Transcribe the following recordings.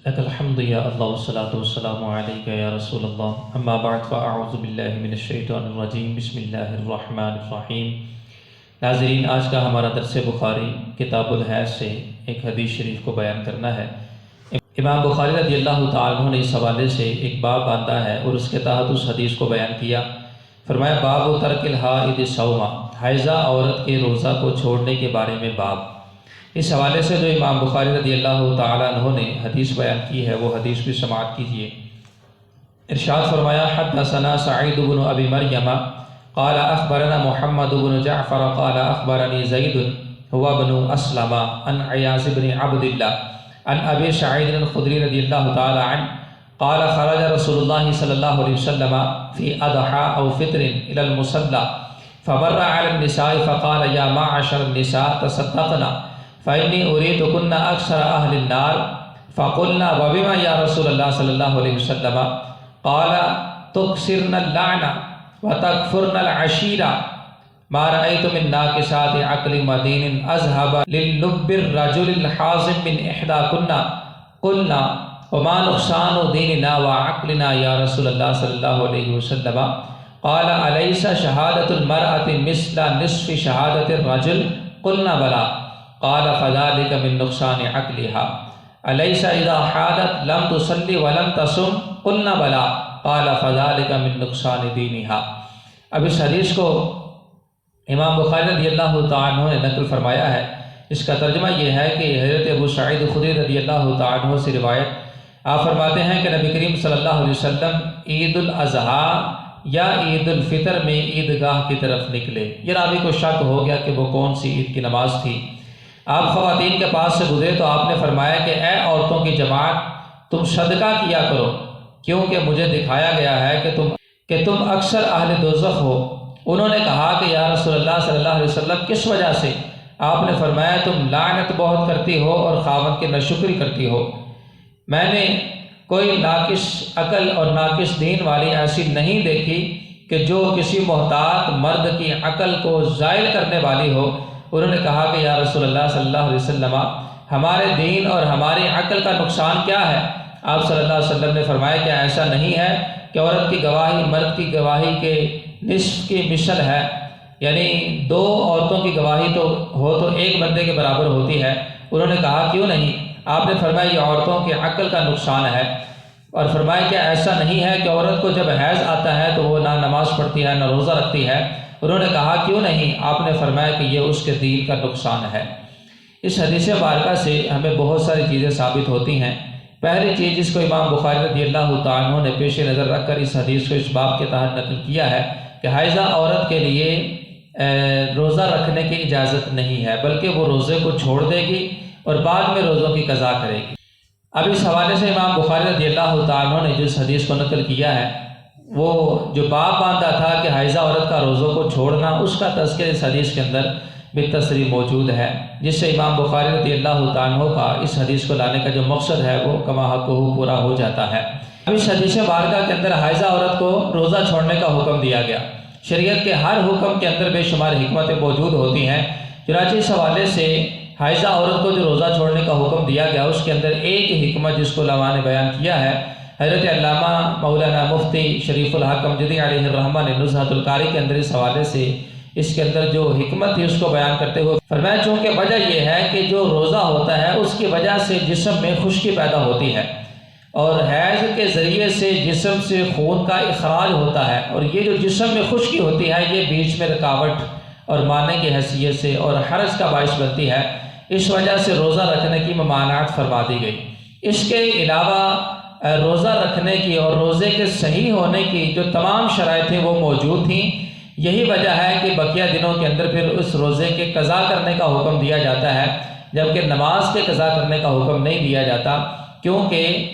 لك الحمد يا الله والصلاة والسلام عليك يا رسول الله أما بعد فأعوذ بالله من الشیطان الرجیم بسم اللہ الرحمن الرحیم۔ ناظرین، آج کا ہمارا درس بخاری کتاب الحیض سے ایک حدیث شریف کو بیان کرنا ہے۔ امام بخاری رضی اللہ تعالیٰ عنہ نے اس حوالے سے ایک باب باندھا ہے اور اس کے تحت اس حدیث کو بیان کیا۔ فرمایا باب ترک الحائض الصوم، حائضہ عورت کے روزہ کو چھوڑنے کے بارے میں باب۔ اس حوالے سے جو امام بخاری رضی اللہ تعالیٰ عنہ نے حدیث بیان کی ہے وہ حدیث بھی سماعت کیجیے۔ ارشاد فرمایا حدثنا سعید بن ابی مریم قال اخبرنا محمد بن جعفر قال اخبرنی زید هو بن اسلم عن عیاض بن عبد اللہ عن ابی سعید الخدری رضی اللہ تعالیٰ عنہ قال خرج رسول اللہ صلی اللہ علیہ وسلم فی اضحى او فطر الى المصلى فمر على النساء فقال یا معشر النساء تصدقنا فإنی أريدكن أكثر أهل النار فقلنا وبما يا رسول الله صلى الله عليه وسلم قال تكسرن اللعنة وتكفرن العشيرة ما رأيت من ناكسات عقل مدين أذهب للب الرجل الحازم من إحداكن قلنا وما نقصان ديننا وعقلنا يا رسول الله صلى الله عليه وسلم قال أليس شهادة المرأة مثل نصف شهادة الرجل قلنا بلى قال فذلك من نقصان عقلها أليس إذا حادت لم تصلي ولم تصم قلنا بلى قال فذلك من نقصان دينها۔ اب اس حدیث کو امام بخاری رضی اللہ تعالیٰ عنہ نے نقل فرمایا ہے۔ اس کا ترجمہ یہ ہے کہ حضرت ابو سعید خدری رضی اللہ تعالیٰ عنہ سے روایت آپ فرماتے ہیں کہ نبی کریم صلی اللہ علیہ وسلم عید الاضحیٰ یا عید الفطر میں عیدگاہ کی طرف نکلے۔ یہ راوی کو شک ہو گیا کہ وہ کون سی عید کی نماز تھی۔ آپ خواتین کے پاس سے گزرے تو آپ نے فرمایا کہ اے عورتوں کی جماعت، تم صدقہ کیا کرو، کیونکہ مجھے دکھایا گیا ہے کہ تم اکثر اہل دوزخ ہو۔ انہوں نے کہا کہ یا رسول اللہ صلی اللہ علیہ وسلم کس وجہ سے؟ آپ نے فرمایا تم لعنت بہت کرتی ہو اور خاوند کی ناشکری کرتی ہو۔ میں نے کوئی ناقص عقل اور ناقص دین والی ایسی نہیں دیکھی کہ جو کسی محتاط مرد کی عقل کو زائل کرنے والی ہو۔ انہوں نے کہا کہ یا رسول اللہ صلی اللہ علیہ وسلم ہمارے دین اور ہماری عقل کا نقصان کیا ہے؟ آپ صلی اللہ علیہ وسلم نے فرمایا کہ ایسا نہیں ہے کہ عورت کی گواہی مرد کی گواہی کے نصف کی مثل ہے، یعنی دو عورتوں کی گواہی تو ایک بندے کے برابر ہوتی ہے۔ انہوں نے کہا کیوں نہیں؟ آپ نے فرمایا یہ عورتوں کی عقل کا نقصان ہے، اور فرمایا کہ ایسا نہیں ہے کہ عورت کو جب حیض آتا ہے تو وہ نہ نماز پڑھتی ہے نہ روزہ رکھتی ہے۔ انہوں نے کہا کیوں نہیں؟ آپ نے فرمایا کہ یہ اس کے دین کا نقصان ہے۔ اس حدیث مبارکہ سے ہمیں بہت ساری چیزیں ثابت ہوتی ہیں۔ پہلی چیز جس کو امام بخاری رضی اللہ تعالیٰ عنہ نے پیش نظر رکھ کر اس حدیث کو اس باب کے تحت نقل کیا ہے کہ حائضہ عورت کے لیے روزہ رکھنے کی اجازت نہیں ہے، بلکہ وہ روزے کو چھوڑ دے گی اور بعد میں روزوں کی قضا کرے گی۔ اب اس حوالے سے امام بخاری رضی اللہ تعالیٰ عنہ نے جس حدیث کو نقل کیا ہے وہ جو باب باندھا تھا کہ حائضہ عورت کا روزوں کو چھوڑنا، اس کا تذکر اس حدیث کے اندر بالتصریح موجود ہے، جس سے امام بخاری رضی اللہ تعالیٰ عنہ کا اس حدیث کو لانے کا جو مقصد ہے وہ کما حقہ پورا ہو جاتا ہے۔ اب اس حدیث مبارکہ کے اندر حائضہ عورت کو روزہ چھوڑنے کا حکم دیا گیا۔ شریعت کے ہر حکم کے اندر بے شمار حکمتیں موجود ہوتی ہیں، چنانچہ اس حوالے سے حائضہ عورت کو جو روزہ چھوڑنے کا حکم دیا گیا اس کے اندر ایک حکمت جس کو علماء نے بیان کیا ہے، حضرت علامہ مولانا مفتی شریف الحق امجدی علیہ الرحمہ نے نزہۃ القاری کے اندر اس حوالے سے اس کے اندر جو حکمت تھی اس کو بیان کرتے ہوئے فرمایا چونکہ وجہ یہ ہے کہ جو روزہ ہوتا ہے اس کی وجہ سے جسم میں خشکی پیدا ہوتی ہے، اور حیض کے ذریعے سے جسم سے خون کا اخراج ہوتا ہے، اور یہ جو جسم میں خشکی ہوتی ہے یہ بیچ میں رکاوٹ اور مانع کی حیثیت سے اور حرج کا باعث بنتی ہے۔ اس وجہ سے روزہ رکھنے کی ممانعت فرما دی گئی۔ اس کے علاوہ روزہ رکھنے کی اور روزے کے صحیح ہونے کی جو تمام شرائط تھیں وہ موجود تھیں۔ یہی وجہ ہے کہ بقیہ دنوں کے اندر پھر اس روزے کے قضا کرنے کا حکم دیا جاتا ہے، جبکہ نماز کے قضا کرنے کا حکم نہیں دیا جاتا، کیونکہ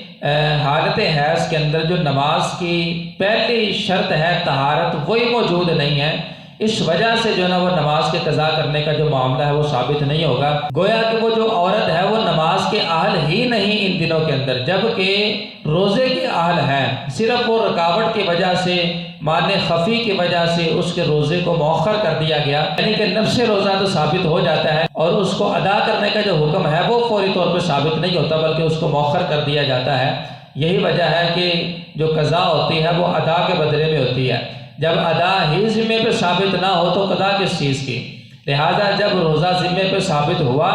حالت حیض کے اندر جو نماز کی پہلی شرط ہے طہارت وہی موجود نہیں ہے، اس وجہ سے جو ہے نا وہ نماز کے قضا کرنے کا جو معاملہ ہے وہ ثابت نہیں ہوگا۔ گویا کہ وہ جو عورت ہے وہ نماز کے اہل ہی نہیں ان دنوں کے اندر، جبکہ روزے کے اہل ہے، صرف وہ رکاوٹ کی وجہ سے، مان خفی کی وجہ سے اس کے روزے کو مؤخر کر دیا گیا، یعنی کہ نفس روزہ تو ثابت ہو جاتا ہے اور اس کو ادا کرنے کا جو حکم ہے وہ فوری طور پر ثابت نہیں ہوتا بلکہ اس کو مؤخر کر دیا جاتا ہے۔ یہی وجہ ہے کہ جو قضا ہوتی ہے وہ ادا کے بدلے میں ہوتی ہے۔ جب ادا ہی ذمے پہ ثابت نہ ہو تو قضا کس چیز کی؟ لہذا جب روزہ ذمے پہ ثابت ہوا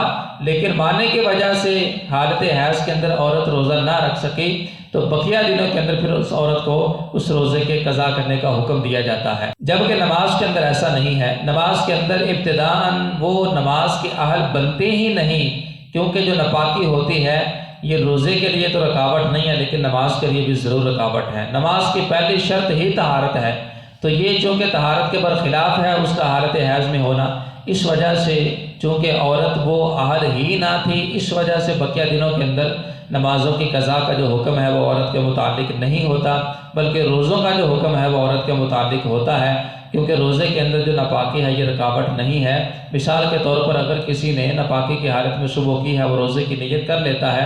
لیکن ماننے کی وجہ سے حالت حیض کے اندر عورت روزہ نہ رکھ سکی تو بقیہ دنوں کے اندر پھر اس عورت کو اس روزے کے قضا کرنے کا حکم دیا جاتا ہے، جبکہ نماز کے اندر ایسا نہیں ہے۔ نماز کے اندر ابتداءً وہ نماز کے اہل بنتے ہی نہیں، کیونکہ جو ناپاکی ہوتی ہے یہ روزے کے لیے تو رکاوٹ نہیں ہے لیکن نماز کے لیے بھی ضرور رکاوٹ ہے۔ نماز کی پہلی شرط ہی طہارت ہے، تو یہ چونکہ طہارت کے برخلاف ہے اس کا حالت حیض میں ہونا، اس وجہ سے چونکہ عورت وہ اہل ہی نہ تھی، اس وجہ سے بقیہ دنوں کے اندر نمازوں کی قضا کا جو حکم ہے وہ عورت کے متعلق نہیں ہوتا، بلکہ روزوں کا جو حکم ہے وہ عورت کے متعلق ہوتا ہے، کیونکہ روزے کے اندر جو ناپاکی ہے یہ رکاوٹ نہیں ہے۔ مثال کے طور پر اگر کسی نے ناپاکی کی حالت میں صبح کی ہے، وہ روزے کی نیت کر لیتا ہے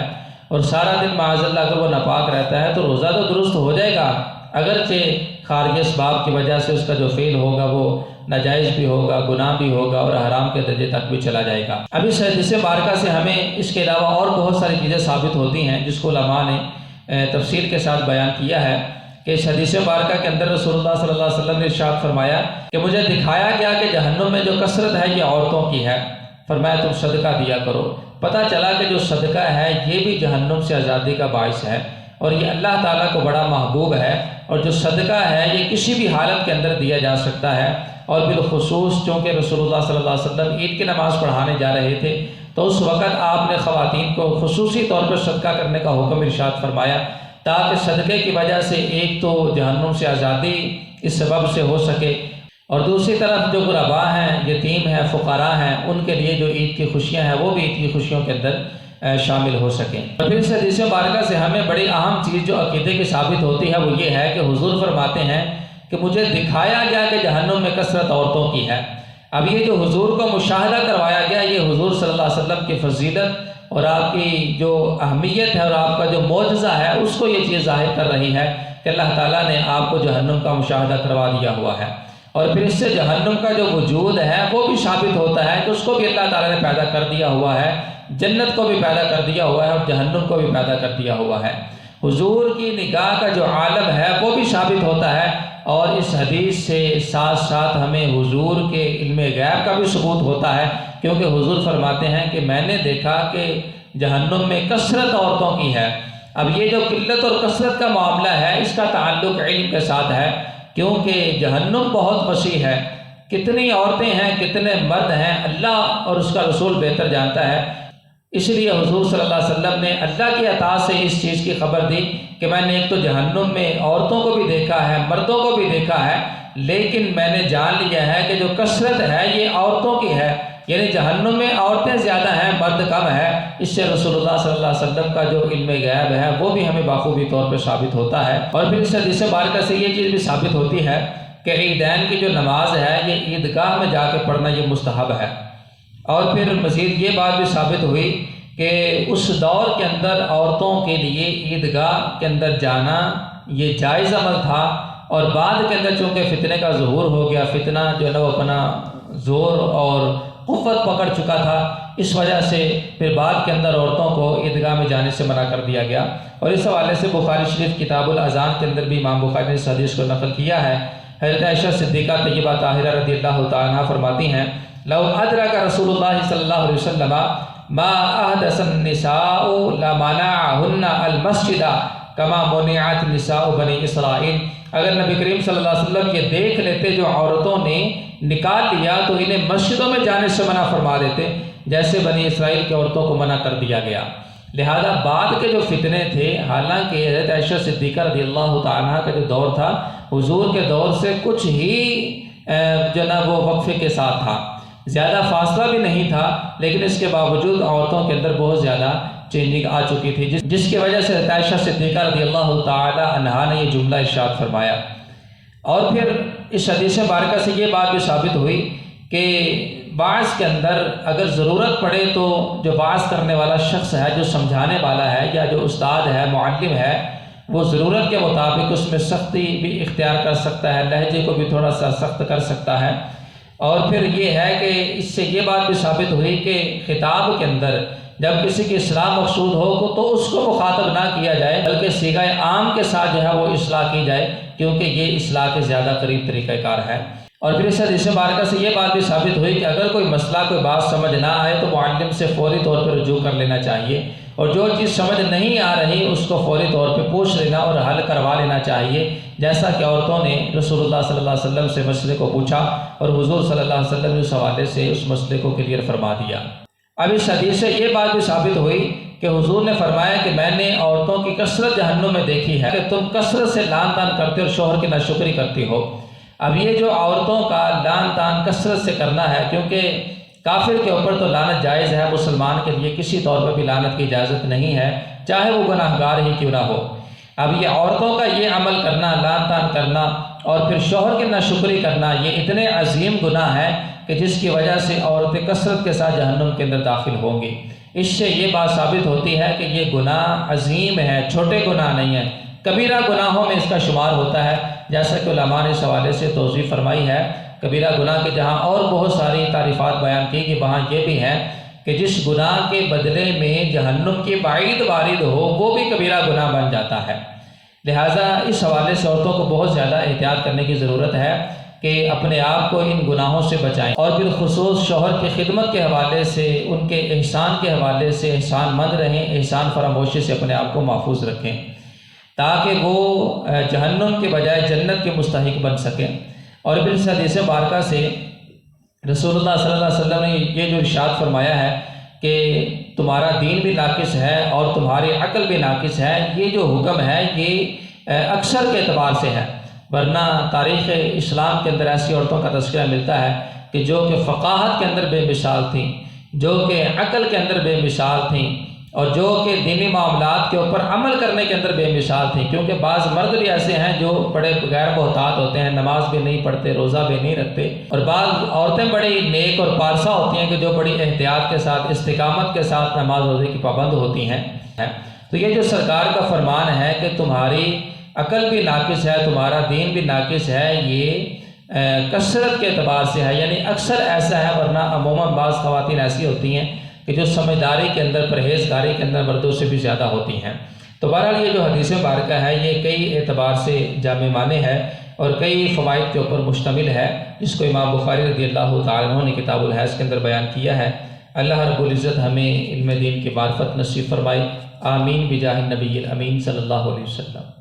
اور سارا دن معاذ اللہ اگر وہ ناپاک رہتا ہے تو روزہ تو درست ہو جائے گا، اگرچہ خارج اسباب کی وجہ سے اس کا جو فعل ہوگا وہ ناجائز بھی ہوگا، گناہ بھی ہوگا اور حرام کے درجے تک بھی چلا جائے گا۔ اب اس حدیث مبارکہ سے ہمیں اس کے علاوہ اور بہت ساری چیزیں ثابت ہوتی ہیں جس کو علماء نے تفصیل کے ساتھ بیان کیا ہے کہ اس حدیث مبارکہ کے اندر رسول اللہ صلی اللہ علیہ وسلم نے ارشاد فرمایا کہ مجھے دکھایا گیا کہ جہنم میں جو کثرت ہے یہ عورتوں کی ہے، فرمایا تم صدقہ دیا کرو۔ پتہ چلا کہ جو صدقہ ہے یہ بھی جہنم سے آزادی کا باعث ہے اور یہ اللہ تعالیٰ کو بڑا محبوب ہے، اور جو صدقہ ہے یہ کسی بھی حالت کے اندر دیا جا سکتا ہے، اور بالخصوص چونکہ رسول اللہ صلی اللہ علیہ وسلم عید کی نماز پڑھانے جا رہے تھے تو اس وقت آپ نے خواتین کو خصوصی طور پر صدقہ کرنے کا حکم ارشاد فرمایا تاکہ صدقے کی وجہ سے ایک تو جہنم سے آزادی اس سبب سے ہو سکے، اور دوسری طرف جو غرباء ہیں، یتیم ہیں، فقراء ہیں، ان کے لیے جو عید کی خوشیاں ہیں وہ بھی عید کی خوشیوں کے اندر شامل ہو سکیں۔ اور پھر اس حدیث مبارکہ سے ہمیں بڑی اہم چیز جو عقیدے کی ثابت ہوتی ہے وہ یہ ہے کہ حضور فرماتے ہیں کہ مجھے دکھایا گیا کہ جہنم میں کثرت عورتوں کی ہے۔ اب یہ جو حضور کو مشاہدہ کروایا گیا یہ حضور صلی اللہ علیہ وسلم کی فضیلت اور آپ کی جو اہمیت ہے اور آپ کا جو معجزہ ہے اس کو یہ چیز ظاہر کر رہی ہے کہ اللہ تعالیٰ نے آپ کو جہنم کا مشاہدہ کروا دیا ہوا ہے، اور پھر اس سے جہنم کا جو وجود ہے وہ بھی ثابت ہوتا ہے کہ اس کو بھی اللہ تعالیٰ نے پیدا کر دیا ہوا ہے، جنت کو بھی پیدا کر دیا ہوا ہے اور جہنم کو بھی پیدا کر دیا ہوا ہے۔ حضور کی نگاہ کا جو عالم ہے وہ بھی ثابت ہوتا ہے، اور اس حدیث سے ساتھ ساتھ ہمیں حضور کے علم غیب کا بھی ثبوت ہوتا ہے، کیونکہ حضور فرماتے ہیں کہ میں نے دیکھا کہ جہنم میں کثرت عورتوں کی ہے۔ اب یہ جو قلت اور کثرت کا معاملہ ہے اس کا تعلق علم کے ساتھ ہے، کیونکہ جہنم بہت وسیع ہے، کتنی عورتیں ہیں کتنے مرد ہیں اللہ اور اس کا رسول بہتر جانتا ہے۔ اس لیے حضور صلی اللہ علیہ وسلم نے اللہ کی عطا سے اس چیز کی خبر دی کہ میں نے ایک تو جہنم میں عورتوں کو بھی دیکھا ہے، مردوں کو بھی دیکھا ہے، لیکن میں نے جان لیا ہے کہ جو کثرت ہے یہ عورتوں کی ہے، یعنی جہنم میں عورتیں زیادہ ہیں مرد کم ہے۔ اس سے رسول اللہ صلی اللہ علیہ وسلم کا جو علم غیب ہے وہ بھی ہمیں بخوبی طور پہ ثابت ہوتا ہے۔ اور پھر اس حدیث مبارکہ سے یہ چیز بھی ثابت ہوتی ہے کہ عیدین کی جو نماز ہے یہ عیدگاہ میں جا کے پڑھنا یہ مستحب ہے، اور پھر مزید یہ بات بھی ثابت ہوئی کہ اس دور کے اندر عورتوں کے لیے عیدگاہ کے اندر جانا یہ جائز عمل تھا، اور بعد کے اندر چونکہ فتنے کا ظہور ہو گیا، فتنہ جو ہے نا وہ اپنا زور اور قوت پکڑ چکا تھا، اس وجہ سے پھر بعد کے اندر عورتوں کو عیدگاہ میں جانے سے منع کر دیا گیا۔ اور اس حوالے سے بخاری شریف کتاب الاذان کے اندر بھی امام بخاری نے اس حدیث کو نقل کیا ہے۔ حضرت عائشہ صدیقہ طیبہ طاہرہ رضی اللہ تعالیٰ عنہا فرماتی ہیں لو ادرک رسول اللہ صلی اللہ علیہ وسلم ما احدث النساء لمنعهن المسجد کما منعت نساء بنی اسرائیل، اگر نبی کریم صلی اللہ علیہ وسلم یہ دیکھ لیتے جو عورتوں نے نکال لیا تو انہیں مسجدوں میں جانے سے منع فرما دیتے جیسے بنی اسرائیل کی عورتوں کو منع کر دیا گیا۔ لہذا بعد کے جو فتنے تھے، حالانکہ حضرت عائشہ صدیقہ رضی اللہ تعالیٰ کا جو دور تھا حضور کے دور سے کچھ ہی جو نا وہ وقفے کے ساتھ تھا، زیادہ فاصلہ بھی نہیں تھا، لیکن اس کے باوجود عورتوں کے اندر بہت زیادہ چینجنگ آ چکی تھی، جس کی وجہ سے حضرت عائشہ صدیقہ رضی اللہ تعالی عنہا نے یہ جملہ ارشاد فرمایا۔ اور پھر اس حدیث مبارکہ سے یہ بات بھی ثابت ہوئی کہ بعض کے اندر اگر ضرورت پڑے تو جو بعض کرنے والا شخص ہے، جو سمجھانے والا ہے یا جو استاد ہے، معلم ہے، وہ ضرورت کے مطابق اس میں سختی بھی اختیار کر سکتا ہے، لہجے کو بھی تھوڑا سا سخت کر سکتا ہے۔ اور پھر یہ ہے کہ اس سے یہ بات بھی ثابت ہوئی کہ خطاب کے اندر جب کسی کی اصلاح مقصود ہو تو اس کو مخاطب نہ کیا جائے، بلکہ صیغہ عام کے ساتھ جو ہے وہ اصلاح کی جائے، کیونکہ یہ اصلاح کے زیادہ قریب طریقہ کار ہے۔ اور پھر اس حدیث مبارکہ سے یہ بات بھی ثابت ہوئی کہ اگر کوئی مسئلہ، کوئی بات سمجھ نہ آئے تو معلم سے فوری طور پر رجوع کر لینا چاہیے، اور جو چیز سمجھ نہیں آ رہی اس کو فوری طور پہ پوچھ لینا اور حل کروا لینا چاہیے، جیسا کہ عورتوں نے رسول اللہ صلی اللہ علیہ وسلم سے مسئلے کو پوچھا اور حضور صلی اللہ علیہ وسلم نے اس حوالے سے اس مسئلے کو کلیئر فرما دیا۔ اب اس حدیث سے یہ بات بھی ثابت ہوئی کہ حضور نے فرمایا کہ میں نے عورتوں کی کثرت جہنم میں دیکھی ہے کہ تم کثرت سے لعن طعن کرتے اور شوہر کی ناشکری کرتی ہو۔ اب یہ جو عورتوں کا لعن طعن کثرت سے کرنا ہے، کیونکہ کافر کے اوپر تو لعنت جائز ہے، مسلمان کے لیے کسی طور پر بھی لعنت کی اجازت نہیں ہے، چاہے وہ گناہ گار ہی کیوں نہ ہو۔ اب یہ عورتوں کا یہ عمل کرنا، لعن طعن کرنا اور پھر شوہر کی ناشکری کرنا، یہ اتنے عظیم گناہ ہے کہ جس کی وجہ سے عورتیں کثرت کے ساتھ جہنم کے اندر داخل ہوں گی۔ اس سے یہ بات ثابت ہوتی ہے کہ یہ گناہ عظیم ہے، چھوٹے گناہ نہیں ہے، کبیرہ گناہوں میں اس کا شمار ہوتا ہے، جیسا کہ علماء نے اس حوالے سے توضیح فرمائی ہے۔ کبیرہ گناہ کے جہاں اور بہت ساری تعریفات بیان کی کہ وہاں یہ بھی ہے کہ جس گناہ کے بدلے میں جہنم کی وعید وارد ہو وہ بھی کبیرہ گناہ بن جاتا ہے۔ لہٰذا اس حوالے سے عورتوں کو بہت زیادہ احتیاط کرنے کی ضرورت ہے کہ اپنے آپ کو ان گناہوں سے بچائیں، اور بالخصوص شوہر کی خدمت کے حوالے سے، ان کے احسان کے حوالے سے احسان مند رہیں، احسان فراموشی سے اپنے آپ کو محفوظ رکھیں تاکہ وہ جہنم کے بجائے جنت کے مستحق بن سکیں۔ اور پھر اس حدیث مبارکہ سے رسول اللہ صلی اللہ علیہ وسلم نے یہ جو ارشاد فرمایا ہے کہ تمہارا دین بھی ناقص ہے اور تمہاری عقل بھی ناقص ہے، یہ جو حکم ہے یہ اکثر کے اعتبار سے ہے، ورنہ تاریخ اسلام کے اندر ایسی عورتوں کا تذکرہ ملتا ہے کہ جو کہ فقاہت کے اندر بے مثال تھیں، جو کہ عقل کے اندر بے مثال تھیں، اور جو کہ دینی معاملات کے اوپر عمل کرنے کے اندر بے مثال تھیں، کیونکہ بعض مرد بھی ایسے ہیں جو بڑے غیر محتاط ہوتے ہیں، نماز بھی نہیں پڑھتے، روزہ بھی نہیں رکھتے، اور بعض عورتیں بڑی نیک اور پارسا ہوتی ہیں کہ جو بڑی احتیاط کے ساتھ، استقامت کے ساتھ نماز روزے کی پابند ہوتی ہیں۔ تو یہ جو سرکار کا فرمان ہے کہ تمہاری عقل بھی ناقص ہے، تمہارا دین بھی ناقص ہے، یہ کثرت کے اعتبار سے ہے، یعنی اکثر ایسا ہے، ورنہ عموماً بعض خواتین ایسی ہوتی ہیں کہ جو سمجھداری کے اندر، پرہیزگاری کے اندر مردوں سے بھی زیادہ ہوتی ہیں۔ تو بہرحال یہ جو حدیث مبارکہ ہے یہ کئی اعتبار سے جامع معنی ہے اور کئی فوائد کے اوپر مشتمل ہے، جس کو امام بخاری رضی اللہ تعالیٰ عنہ نے کتاب الحیض کے اندر بیان کیا ہے۔ اللہ رب العزت ہمیں علم دین کی معرفت نصیب فرمائے، آمین بجاہ النبی الامین صلی اللہ علیہ وسلم۔